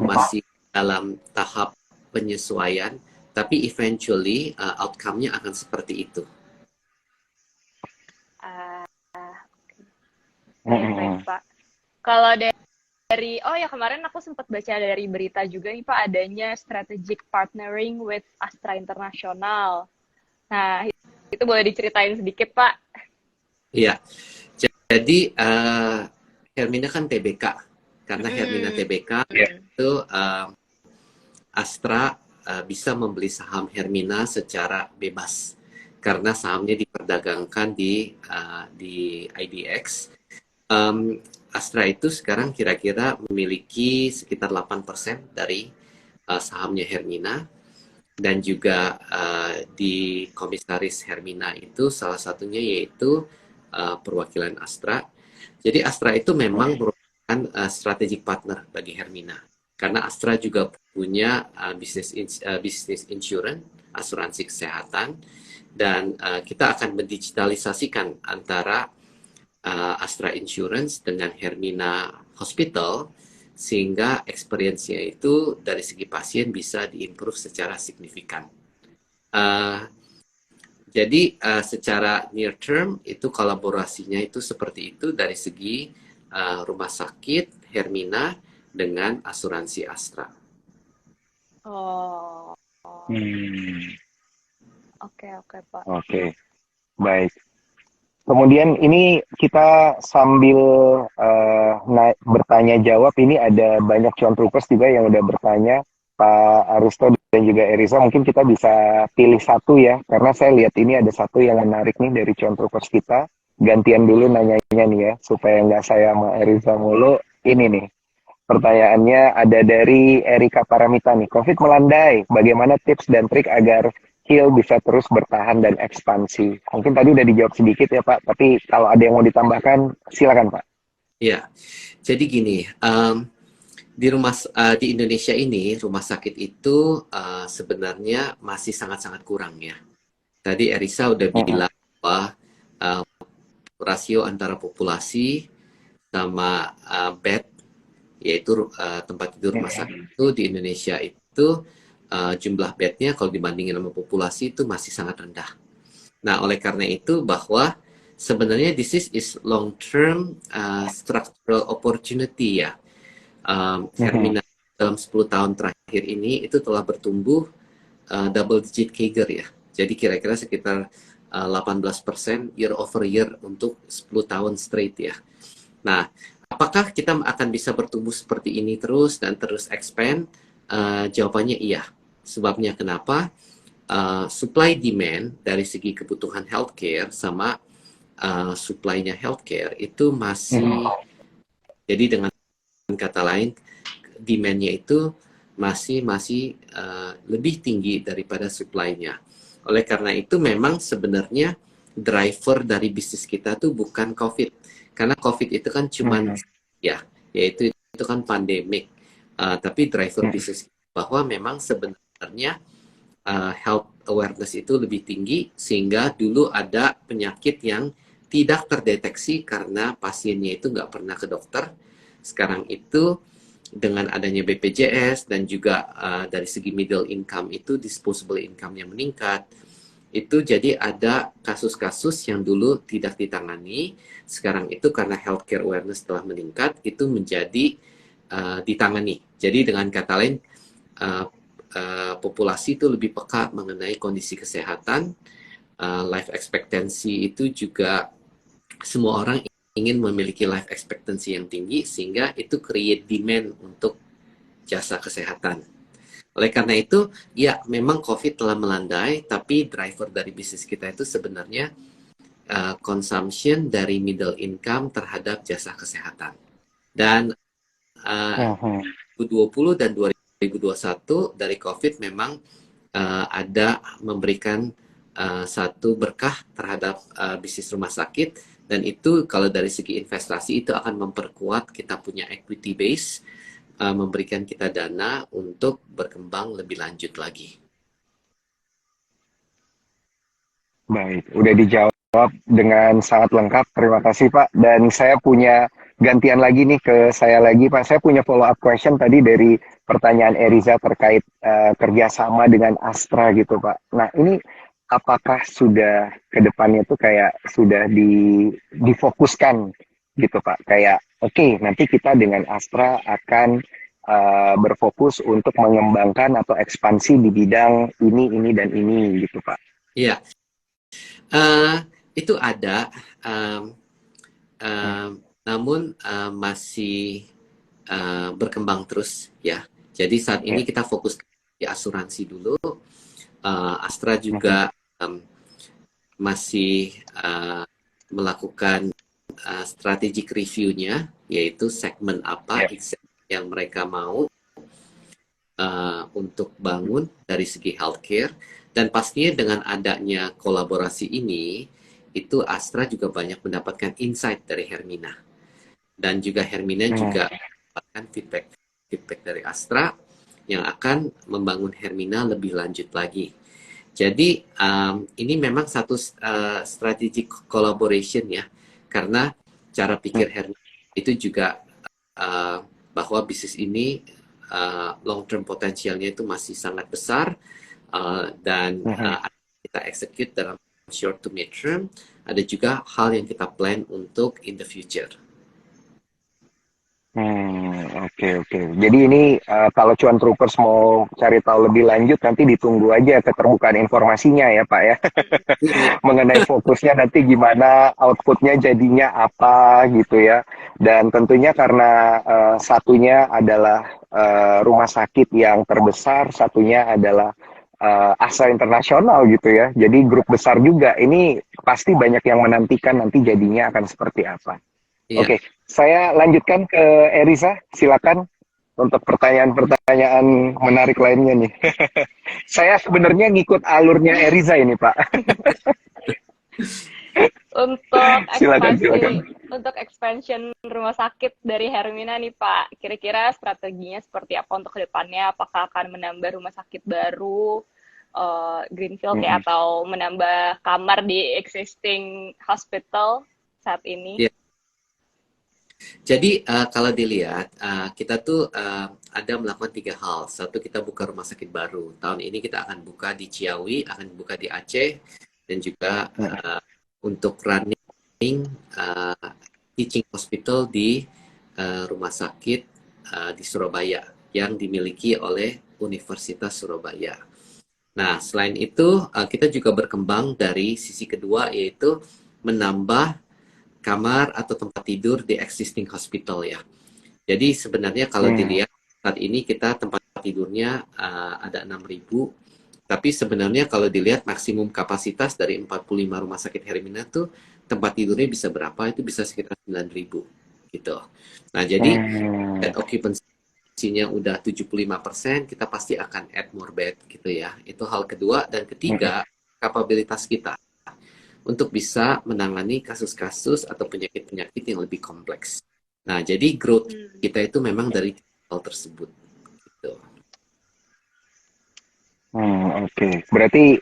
masih dalam tahap penyesuaian, tapi eventually outcome-nya akan seperti itu. Baik, Pak. Kalau dari kemarin aku sempat baca dari berita juga nih Pak, adanya strategic partnering with Astra International. Nah, itu boleh diceritain sedikit Pak? Iya, jadi Hermina kan TBK, karena Hermina TBK itu Astra bisa membeli saham Hermina secara bebas karena sahamnya diperdagangkan di IDX. Astra itu sekarang kira-kira memiliki sekitar 8% dari sahamnya Hermina, dan juga di komisaris Hermina itu salah satunya yaitu perwakilan Astra. Jadi Astra itu memang merupakan strategic partner bagi Hermina, karena Astra juga punya bisnis insurance, asuransi kesehatan, dan kita akan mendigitalisasikan antara Astra Insurance dengan Hermina Hospital, sehingga experience-nya itu dari segi pasien bisa diimprove secara signifikan. Jadi secara near term itu kolaborasinya itu seperti itu dari segi rumah sakit Hermina dengan asuransi Astra. Oke Pak. Oke, baik. Kemudian ini kita sambil bertanya jawab, ini ada banyak cuan trukers juga yang udah bertanya, Pak Aristo dan juga Eriza, mungkin kita bisa pilih satu ya, karena saya lihat ini ada satu yang menarik nih dari cuan trukers kita. Gantian dulu nanyanya nih ya, supaya nggak saya sama Eriza mulu. Ini nih, pertanyaannya ada dari Erika Paramita nih. COVID melandai, bagaimana tips dan trik agar Heal bisa terus bertahan dan ekspansi? Mungkin tadi udah dijawab sedikit ya Pak, tapi kalau ada yang mau ditambahkan, silakan Pak. Ya, jadi gini, di Indonesia ini rumah sakit itu sebenarnya masih sangat-sangat kurang ya. Tadi Erisa udah bilang bahwa rasio antara populasi sama bed, yaitu tempat tidur rumah sakit itu di Indonesia itu jumlah bednya kalau dibandingin sama populasi itu masih sangat rendah. Nah, oleh karena itu bahwa sebenarnya this is long term structural opportunity ya. Hermina dalam 10 tahun terakhir ini itu telah bertumbuh double digit CAGR ya. Jadi kira-kira sekitar 18% year over year untuk 10 tahun straight ya. Nah, apakah kita akan bisa bertumbuh seperti ini terus dan terus expand? Jawabannya iya. Sebabnya kenapa? Supply demand dari segi kebutuhan healthcare sama supply-nya healthcare itu masih, jadi dengan kata lain demand-nya itu masih lebih tinggi daripada supply-nya. Oleh karena itu memang sebenarnya driver dari bisnis kita tuh bukan COVID, karena COVID itu kan cuman yaitu itu kan pandemik, tapi driver bisnis bahwa memang sebenarnya health awareness itu lebih tinggi, sehingga dulu ada penyakit yang tidak terdeteksi karena pasiennya itu nggak pernah ke dokter. Sekarang itu dengan adanya BPJS dan juga dari segi middle income itu disposable income-nya meningkat, itu jadi ada kasus-kasus yang dulu tidak ditangani, sekarang itu karena healthcare awareness telah meningkat, itu menjadi ditangani. Jadi dengan kata lain, populasi itu lebih peka mengenai kondisi kesehatan, life expectancy itu juga semua orang ingin memiliki life expectancy yang tinggi, sehingga itu create demand untuk jasa kesehatan. Oleh karena itu, ya memang COVID telah melandai, tapi driver dari bisnis kita itu sebenarnya consumption dari middle income terhadap jasa kesehatan. Dan 2020 dan 2021 dari COVID memang ada memberikan satu berkah terhadap bisnis rumah sakit, dan itu kalau dari segi investasi itu akan memperkuat kita punya equity base, memberikan kita dana untuk berkembang lebih lanjut lagi. Baik, udah dijawab dengan sangat lengkap. Terima kasih Pak. Dan saya punya gantian lagi nih ke saya lagi Pak. Saya punya follow up question tadi dari pertanyaan Eriza terkait kerjasama dengan Astra gitu Pak. Nah ini apakah sudah ke depannya tuh kayak sudah difokuskan gitu Pak? Kayak oke, nanti kita dengan Astra akan berfokus untuk mengembangkan atau ekspansi di bidang ini dan ini gitu Pak. Iya. Itu ada, namun masih berkembang terus ya. Jadi saat ini kita fokus di asuransi dulu. Astra juga masih melakukan strategic review-nya, yaitu segmen apa yang mereka mau untuk bangun dari segi healthcare. Dan pastinya dengan adanya kolaborasi ini, itu Astra juga banyak mendapatkan insight dari Hermina. Dan juga Hermina juga mendapatkan feedback dari Astra yang akan membangun Hermina lebih lanjut lagi. Jadi ini memang satu strategic collaboration ya, karena cara pikir Hermina itu juga bahwa bisnis ini long term potensialnya itu masih sangat besar. Dan kita execute dalam short to mid term, ada juga hal yang kita plan untuk in the future. Oke. Jadi ini kalau Cuan Troopers mau cari tahu lebih lanjut, nanti ditunggu aja keterbukaan informasinya ya Pak ya. Mengenai fokusnya nanti gimana, outputnya jadinya apa gitu ya. Dan tentunya karena satunya adalah rumah sakit yang terbesar, satunya adalah Astra Internasional gitu ya. Jadi grup besar juga. Ini pasti banyak yang menantikan nanti jadinya akan seperti apa. Oke, saya lanjutkan ke Eriza. Silakan untuk pertanyaan-pertanyaan menarik lainnya nih. Saya sebenarnya ngikut alurnya Eriza ini, Pak. Untuk expansion rumah sakit dari Hermina nih Pak, kira-kira strateginya seperti apa untuk kedepannya? Apakah akan menambah rumah sakit baru, greenfield ya, atau menambah kamar di existing hospital saat ini? Jadi kalau dilihat kita tuh ada melakukan 3 hal. Satu, kita buka rumah sakit baru. Tahun ini kita akan buka di Ciawi, akan buka di Aceh, dan juga untuk running teaching hospital di rumah sakit di Surabaya yang dimiliki oleh Universitas Surabaya. Nah, selain itu kita juga berkembang dari sisi kedua, yaitu menambah kamar atau tempat tidur di existing hospital ya. Jadi sebenarnya kalau dilihat saat ini kita tempat tidurnya ada 6.000. Tapi sebenarnya kalau dilihat maksimum kapasitas dari 45 rumah sakit Hermina tuh tempat tidurnya bisa berapa? Itu bisa sekitar 9.000 gitu. Nah, jadi bed occupancy-nya udah 75%, kita pasti akan add more bed gitu ya. Itu hal kedua. Dan ketiga, kapabilitas kita untuk bisa menangani kasus-kasus atau penyakit-penyakit yang lebih kompleks. Nah, jadi growth kita itu memang dari hal tersebut gitu. Oke. Berarti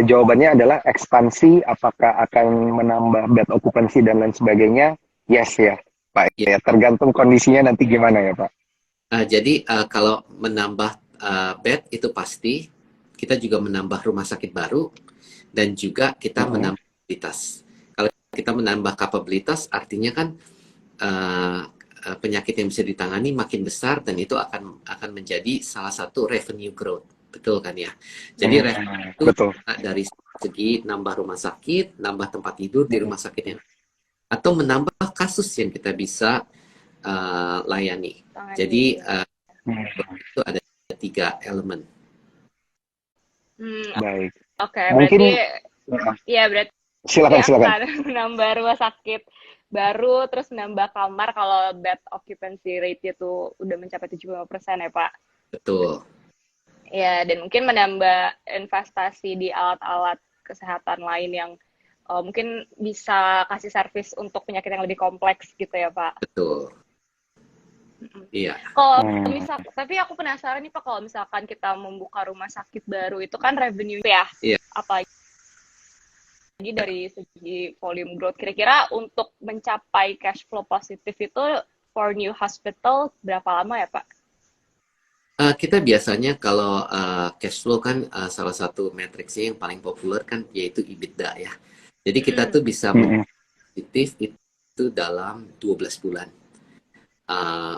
jawabannya adalah ekspansi, apakah akan menambah bed occupancy dan lain sebagainya? Yes ya, Pak. Ya, Ya, tergantung kondisinya nanti gimana ya, Pak. jadi kalau menambah bed itu pasti, kita juga menambah rumah sakit baru dan juga kita Mm-mm. menambah kapabilitas. Kalau kita menambah kapabilitas, artinya kan uh, penyakit yang bisa ditangani makin besar dan itu akan menjadi salah satu revenue growth, betul kan ya? Jadi revenue itu Betul. dari segi nambah rumah sakit, nambah tempat tidur di rumah sakit yang atau menambah kasus yang kita bisa layani. Jadi itu ada 3 elemen. Baik. Oke, Mungkin berarti ya berarti silakan silakan. akan menambah rumah sakit baru, terus menambah kamar kalau bed occupancy rate itu udah mencapai 75% ya Pak. Betul. Ya, dan mungkin menambah investasi di alat-alat kesehatan lain yang mungkin bisa kasih servis untuk penyakit yang lebih kompleks gitu ya Pak. Betul. Iya. Kalau misal, tapi aku penasaran nih Pak, kalau misalkan kita membuka rumah sakit baru itu kan revenue ya, Iya. apalagi dari segi volume growth. Kira-kira untuk mencapai cash flow positif itu for new hospital berapa lama ya Pak? Kita biasanya kalau cash flow kan salah satu matriksnya yang paling populer kan yaitu EBITDA ya. Jadi kita tuh bisa positif itu dalam 12 bulan.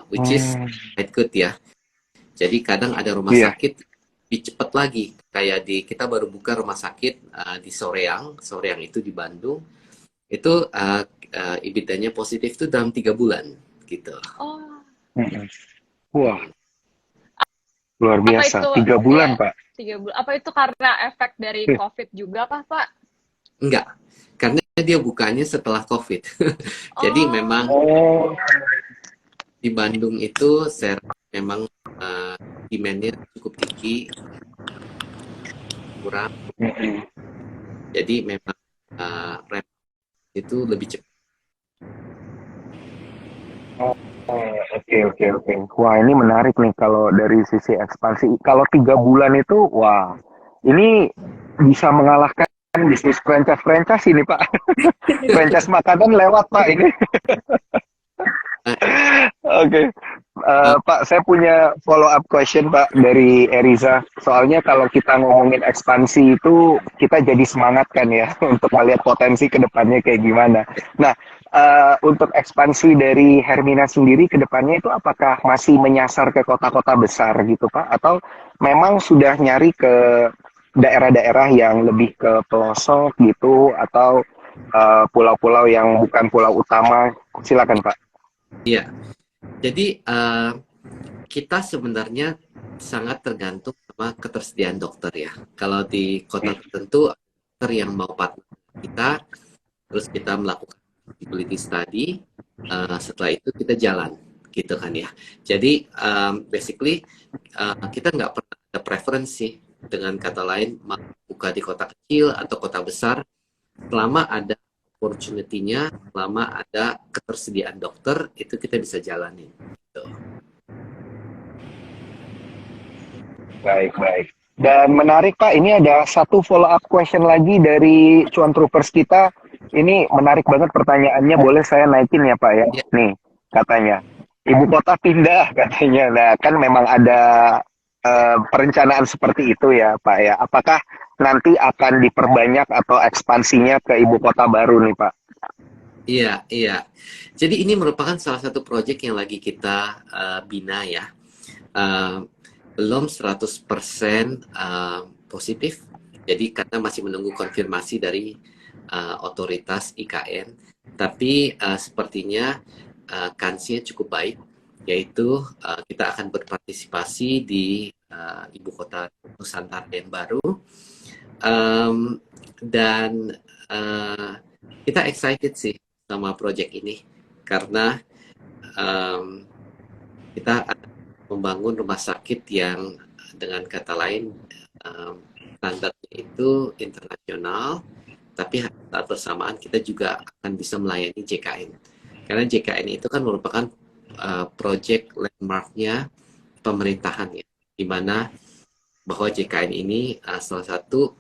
Which is quite good ya. Jadi kadang ada rumah sakit lebih cepat lagi. Kayak kita baru buka rumah sakit di Soreang itu di Bandung. Itu EBITDA-nya positif itu dalam 3 bulan gitu. Oh. Wah. Luar biasa. Apa itu, 3 bulan, ya, Pak. 3 bulan. Apa itu karena efek dari COVID juga kah, Pak? Enggak. Karena dia bukanya setelah COVID. Jadi memang di Bandung itu memang demand-nya cukup tinggi, kurang. Jadi memang itu lebih cepat. Oke. Wah, ini menarik nih kalau dari sisi ekspansi. Kalau 3 bulan itu, wah, ini bisa mengalahkan bisnis franchise ini, Pak. Franchise makanan lewat, Pak, ini. Oke. Pak, saya punya follow up question, Pak, dari Eriza. Soalnya kalau kita ngomongin ekspansi itu, kita jadi semangat kan ya, untuk melihat potensi ke depannya kayak gimana. Nah, untuk ekspansi dari Hermina sendiri ke depannya itu apakah masih menyasar ke kota-kota besar gitu, Pak? Atau memang sudah nyari ke daerah-daerah yang lebih ke pelosok gitu, atau pulau-pulau yang bukan pulau utama? Silakan, Pak. Iya. Jadi kita sebenarnya sangat tergantung sama ketersediaan dokter ya. Kalau di kota tertentu, dokter yang mau partner kita, terus kita melakukan feasibility study, setelah itu kita jalan, gitu kan ya. Jadi basically kita nggak pernah ada preferensi, dengan kata lain mau buka di kota kecil atau kota besar, selama ada opportunity-nya, selama ada ketersediaan dokter, itu kita bisa jalanin. Gitu. Baik. Dan menarik Pak, ini ada satu follow up question lagi dari Cuan Troopers kita. Ini menarik banget pertanyaannya, boleh saya naikin ya Pak ya? Ya. Nih, katanya, ibu kota pindah katanya. Nah, kan memang ada perencanaan seperti itu ya Pak ya. Apakah nanti akan diperbanyak atau ekspansinya ke ibu kota baru nih Pak? Iya. Jadi ini merupakan salah satu proyek yang lagi kita bina ya. Belum 100% positif. Jadi karena masih menunggu konfirmasi dari otoritas IKN. Tapi sepertinya kansnya cukup baik. Yaitu kita akan berpartisipasi di ibu kota Nusantara yang baru. Dan kita excited sih sama project ini karena kita akan membangun rumah sakit yang dengan kata lain standarnya itu internasional, tapi saat bersamaan kita juga akan bisa melayani JKN karena JKN itu kan merupakan project landmarknya pemerintahan ya, di mana bahwa JKN ini salah satu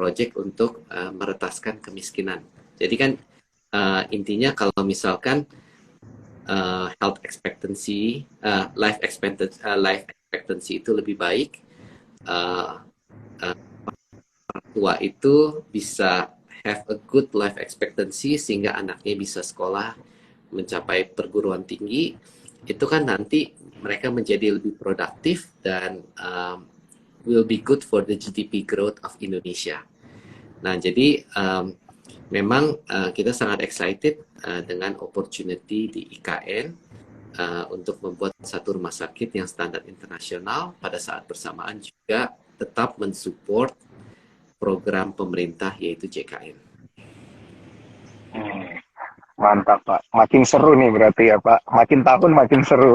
project untuk meretaskan kemiskinan. Jadi kan intinya kalau misalkan health expectancy, life expectancy itu lebih baik, uh, orang tua itu bisa have a good life expectancy sehingga anaknya bisa sekolah mencapai perguruan tinggi, itu kan nanti mereka menjadi lebih produktif dan will be good for the GDP growth of Indonesia. Nah, jadi memang kita sangat excited dengan opportunity di IKN untuk membuat satu rumah sakit yang standar internasional, pada saat bersamaan juga tetap mensupport program pemerintah yaitu JKN. Mantap Pak, makin seru nih berarti ya Pak, makin tahun makin seru.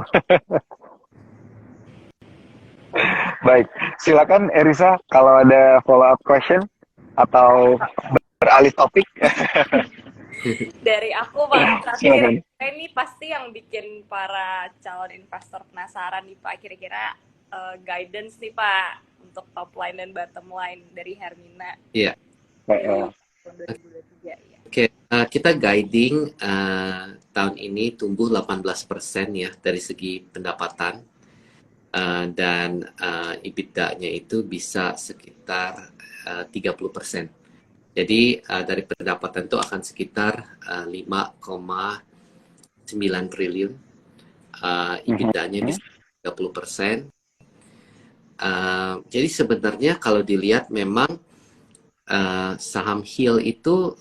Baik, silakan Erisa kalau ada follow up question atau beralih topik. Dari aku Pak, Silakan. kira-kira ini pasti yang bikin para calon investor penasaran nih Pak, kira-kira guidance nih Pak untuk top line dan bottom line dari Hermina. Iya. Tahun 2023 ya. Oke, kita guiding tahun ini tumbuh 18% ya dari segi pendapatan, dan EBITDA-nya itu bisa sekitar 30%. Jadi dari pendapatan itu akan sekitar 5,9 triliun, EBITDA-nya bisa 30%. Jadi sebenarnya kalau dilihat memang saham Hill itu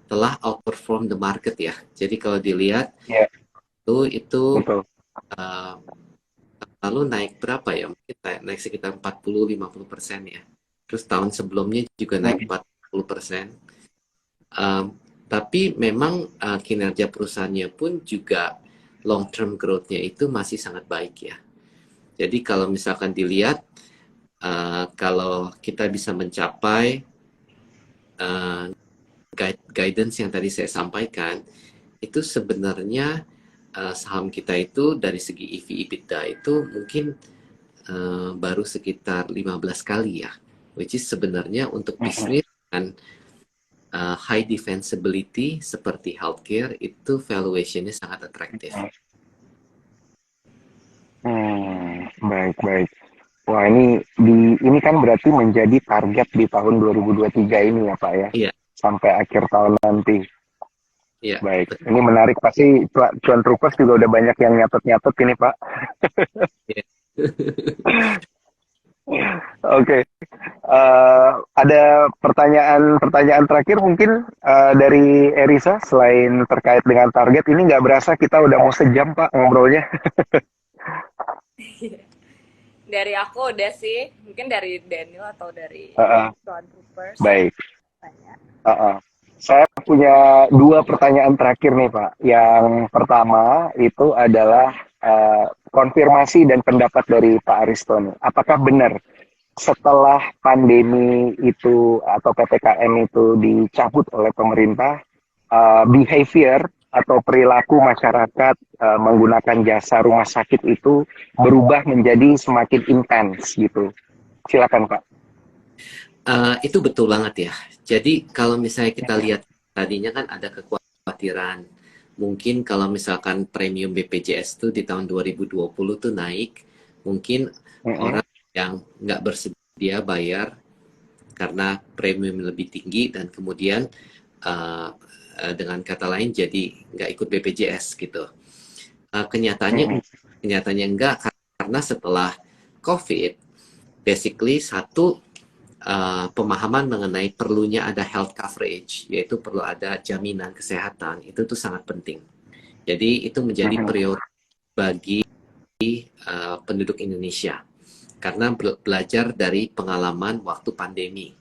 telah outperform the market ya. Jadi kalau dilihat itu lalu naik berapa ya? Mungkin naik sekitar 40-50% ya. Terus tahun sebelumnya juga naik 40%. Tapi memang kinerja perusahaannya pun juga long term growth-nya itu masih sangat baik ya. Jadi kalau misalkan dilihat, kalau kita bisa mencapai guidance yang tadi saya sampaikan, itu sebenarnya saham kita itu dari segi EV/EBITDA itu mungkin baru sekitar 15 kali ya, which is sebenarnya untuk bisnis dengan high defensibility seperti healthcare itu valuation-nya sangat atraktif. Baik. Wah, ini kan berarti menjadi target di tahun 2023 ini ya Pak ya? Iya. Sampai akhir tahun nanti. Iya. Baik, ini menarik, pasti Cuan Troopers juga udah banyak yang nyatet ini Pak. Iya. Oke. Ada pertanyaan terakhir mungkin dari Erisa, selain terkait dengan target, ini nggak berasa kita udah mau sejam Pak ngobrolnya. Dari aku udah sih, mungkin dari Daniel atau dari Cuan Troopers. Baik. Saya punya 2 pertanyaan terakhir nih Pak. Yang pertama itu adalah konfirmasi dan pendapat dari Pak Aristo nih. Apakah benar setelah pandemi itu atau PPKM itu dicabut oleh pemerintah, behavior atau perilaku masyarakat menggunakan jasa rumah sakit itu berubah menjadi semakin intens gitu? Silakan Pak. Itu betul banget ya. Jadi kalau misalnya kita lihat tadinya kan ada kekhawatiran, mungkin kalau misalkan premium BPJS itu di tahun 2020 tuh naik, mungkin orang yang nggak bersedia bayar karena premium lebih tinggi dan kemudian dengan kata lain jadi nggak ikut BPJS gitu. Kenyataannya enggak, karena setelah COVID, basically satu pemahaman mengenai perlunya ada health coverage, yaitu perlu ada jaminan kesehatan, itu tuh sangat penting. Jadi itu menjadi prioritas bagi penduduk Indonesia karena belajar dari pengalaman waktu pandemi.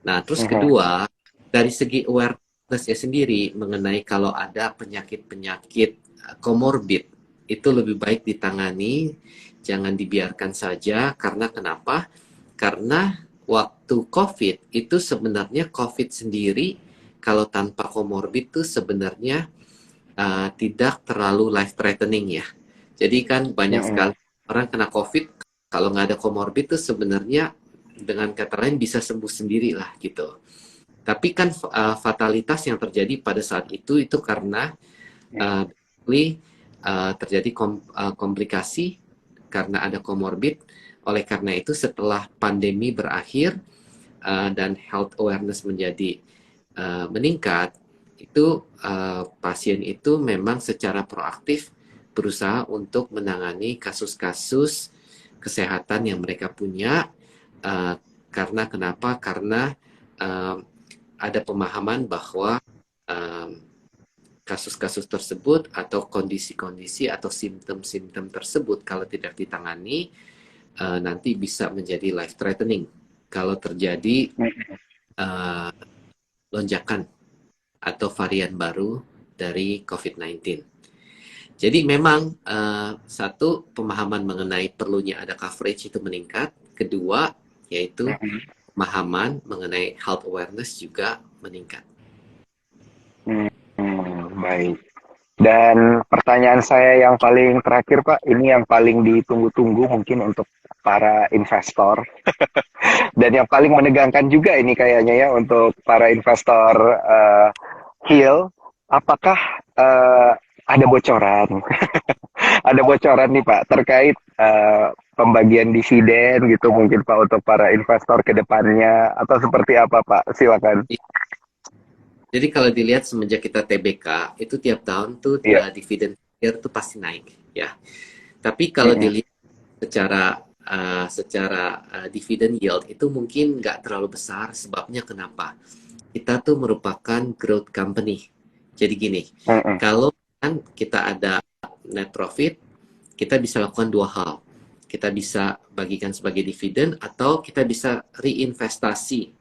Nah, terus kedua, dari segi awareness-nya sendiri mengenai kalau ada penyakit-penyakit comorbid, itu lebih baik ditangani, jangan dibiarkan saja. Karena kenapa? Karena waktu COVID itu sebenarnya COVID sendiri kalau tanpa comorbid itu sebenarnya tidak terlalu life threatening ya. Jadi kan banyak sekali orang kena COVID kalau nggak ada komorbid tuh sebenarnya dengan kata lain bisa sembuh sendiri lah gitu. Tapi kan fatalitas yang terjadi pada saat itu karena terjadi komplikasi karena ada komorbid. Oleh karena itu setelah pandemi berakhir dan health awareness menjadi meningkat, itu pasien itu memang secara proaktif berusaha untuk menangani kasus-kasus kesehatan yang mereka punya. Karena kenapa? Karena ada pemahaman bahwa kasus-kasus tersebut atau kondisi-kondisi atau simptom-simptom tersebut kalau tidak ditangani nanti bisa menjadi life threatening kalau terjadi lonjakan atau varian baru dari COVID-19. Jadi memang satu, pemahaman mengenai perlunya ada coverage itu meningkat. Kedua, yaitu pemahaman mengenai health awareness juga meningkat. Baik. Dan pertanyaan saya yang paling terakhir Pak, ini yang paling ditunggu-tunggu mungkin untuk para investor dan yang paling menegangkan juga ini kayaknya ya untuk para investor Heal, apakah ada bocoran? Ada bocoran nih Pak terkait pembagian dividen gitu mungkin Pak untuk para investor ke depannya atau seperti apa Pak? Silakan. Jadi kalau dilihat semenjak kita TBK itu tiap tahun tuh dividen itu pasti naik ya. Tapi kalau dilihat secara dividen yield itu mungkin nggak terlalu besar. Sebabnya kenapa? Kita tuh merupakan growth company. Jadi gini, kalau kan kita ada net profit, kita bisa lakukan dua hal. Kita bisa bagikan sebagai dividen atau kita bisa reinvestasi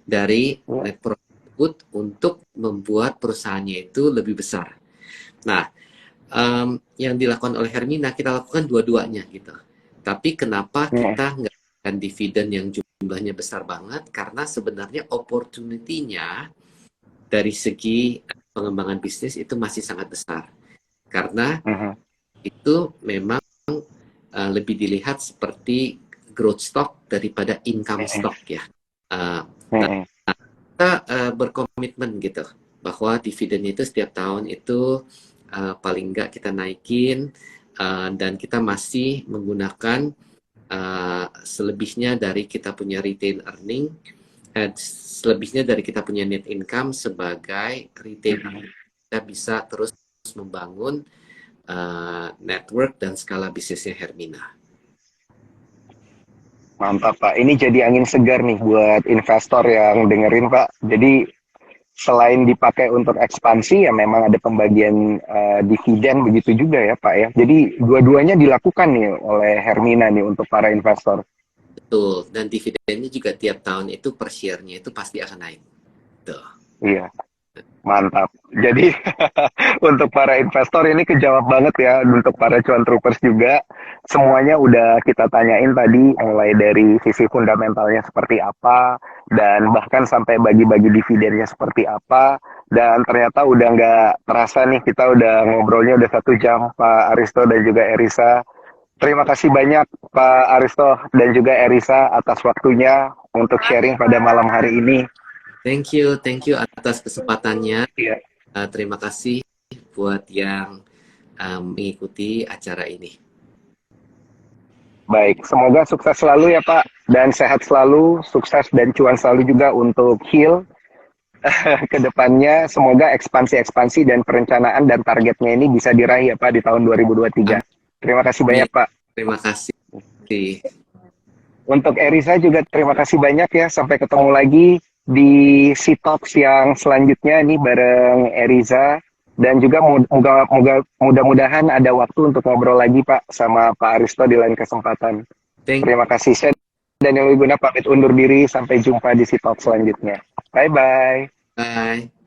dari net profit untuk membuat perusahaannya itu lebih besar. Nah, yang dilakukan oleh Hermina, kita lakukan dua-duanya gitu. Tapi kenapa kita nggak lakukan dividen yang jumlahnya besar banget? Karena sebenarnya opportunity-nya dari segi pengembangan bisnis itu masih sangat besar. Karena itu memang lebih dilihat seperti growth stock daripada income stock ya. Kita berkomitmen gitu bahwa dividen itu setiap tahun itu paling enggak kita naikin dan kita masih menggunakan selebihnya dari kita punya retained earning, selebihnya dari kita punya net income sebagai retained earning. Kita bisa terus membangun network dan skala bisnisnya Hermina. Mantap Pak, ini jadi angin segar nih buat investor yang dengerin Pak. Jadi selain dipakai untuk ekspansi ya memang ada pembagian dividen begitu juga ya Pak ya. Jadi dua-duanya dilakukan nih oleh Hermina nih untuk para investor. Betul, dan dividennya juga tiap tahun itu per share-nya itu pasti akan naik. Tuh. Iya. Mantap. Jadi untuk para investor ini kejawab banget ya, untuk para cuan troopers juga. Semuanya udah kita tanyain tadi, mulai dari sisi fundamentalnya seperti apa, dan bahkan sampai bagi-bagi dividennya seperti apa. Dan ternyata udah nggak terasa nih, kita udah ngobrolnya udah 1 jam, Pak Aristo dan juga Erisa. Terima kasih banyak Pak Aristo dan juga Erisa atas waktunya untuk sharing pada malam hari ini. Thank you atas kesempatannya. Terima kasih buat yang mengikuti acara ini. Baik, semoga sukses selalu ya Pak, dan sehat selalu, sukses dan cuan selalu juga untuk Heal ke depannya. Semoga ekspansi dan perencanaan dan targetnya ini bisa diraih ya Pak di tahun 2023. Terima kasih banyak Pak. Terima kasih. Untuk Erisa juga terima kasih banyak ya, sampai ketemu lagi di C-Talks yang selanjutnya nih bareng Eriza, dan juga mudah-mudahan ada waktu untuk ngobrol lagi Pak sama Pak Aristo di lain kesempatan. Terima kasih. Saya Daniel Wiguna pamit undur diri, sampai jumpa di C-Talks selanjutnya. Bye-bye. Bye.